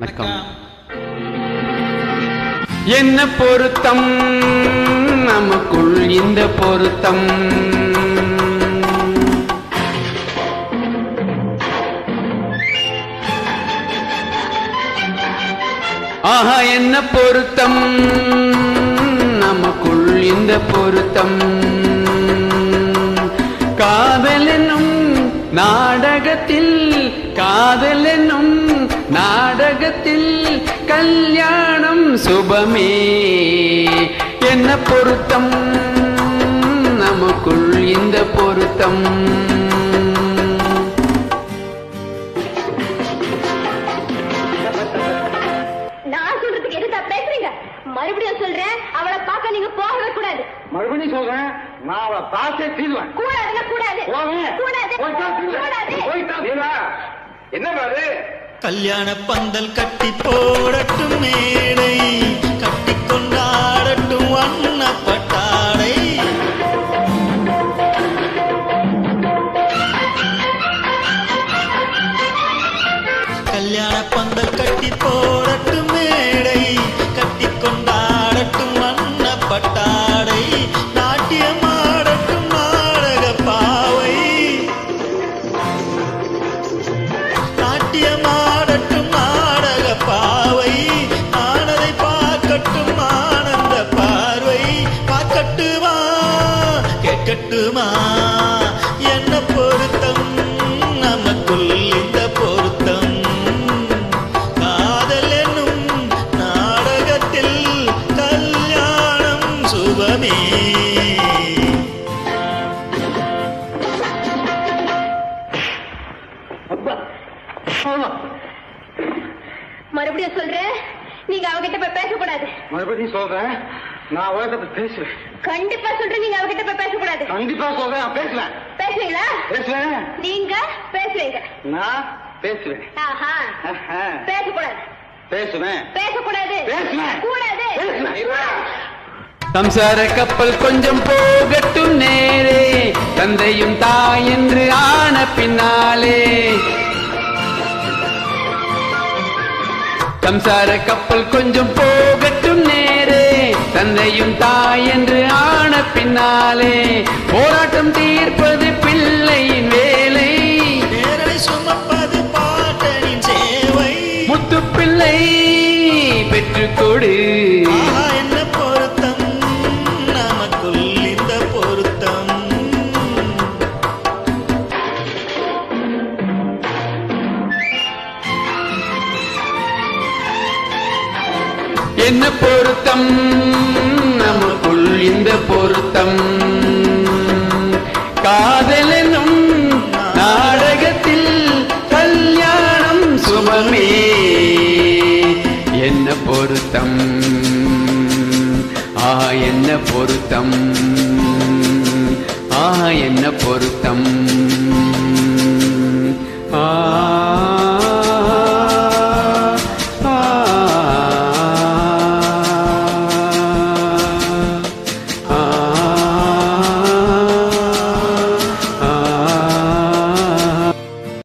வணக்கம். என்ன பொருத்தம் நமக்குள் இந்த பொருத்தம், ஆஹா என்ன பொருத்தம் நமக்குள் இந்த பொருத்தம். காதல் என்னும் நாடகத்தில், காதல் என்னும் நாடகத்தில் கல்யாணம் சுபமே. என்ன பொருத்தம் நமக்குள் இந்த பொருத்தம். நான் சொல்றதுக்கு எதுக்கா பேசுறீங்க? மறுபடியும் சொல்றேன், அவளை பார்க்க நீங்க போகவே கூடாது. மறுபடியும் சொல்றேன், நான் அவளை பார்த்தே தீர்வேன். கூடாதுன்னா கூடாது. என்ன பாரு, கல்யாண பந்தல் கட்டி போடட்டும், மேடை கட்டி கொண்டாடட்டும் வண்ணப்பட்டாடை. கல்யாண பந்தல் கட்டி போடட்டும், மேடை கட்டி கொண்டாடட்டும் வண்ணப்பட்டாடை. நாட்டியமாடட்டும் நாடக பாவை, நாட்டியமாடட்டும் நாடக பாவை. ஆனதை பார்க்கட்டும் ஆனந்த பார்வை. பார்க்கட்டுமா கேட்கட்டுமா என்ன பொருத்தம் நமக்குள் இந்த பொருத்தம். காதல் என்னும் நாடகத்தில் கல்யாணம் சுபமே. மறுபடியும் சொல்றேன், நீங்க அவகிட்ட போய் பேசக்கூடாது. மறுபடியும் சொல்றேன், நான் அவளை பேசுவேன். கண்டிப்பா சொல்றேன், நீங்க அவகிட்ட போய் பேசக்கூடாது. கண்டிப்பா சொல்றேன், நான் பேசுவேன். பேசுவீங்களா? பேசுவேன், நீங்க பேசுவீங்க. நான் பேசுவேன். ஆஹா, ஆஹா. பேசக்கூடாது. பேசுவேன், பேசக்கூடாது. பேசுவேன். கூடாது. பேசுவேன். சம்சார கப்பல் கொஞ்சம் போகட்டும் நேரே, தந்தையும் தாய் என்று ஆன பின்னாலே. சம்சார கப்பல் கொஞ்சம் போகட்டும் நேரே, தந்தையும் தாய் என்று ஆன பின்னாலே. போராட்டம் தீர்ப்பது பிள்ளையின் வேலை, நேரலை சுமப்பது பாட்டனின் சேவை. முத்து பிள்ளை பெற்றுக்கொடு. ஆஹா என்ன பொருத்தம் நமக்குள் இந்த பொருத்தம். என்ன பொருத்தம் நமக்குள் இந்த பொருத்தம். காதல் என்னும் நாடகத்தில் கல்யாணம் சுபமே. என்ன பொருத்தம், ஆஹா என்ன பொருத்தம், ஆஹா என்ன பொருத்தம். ஆ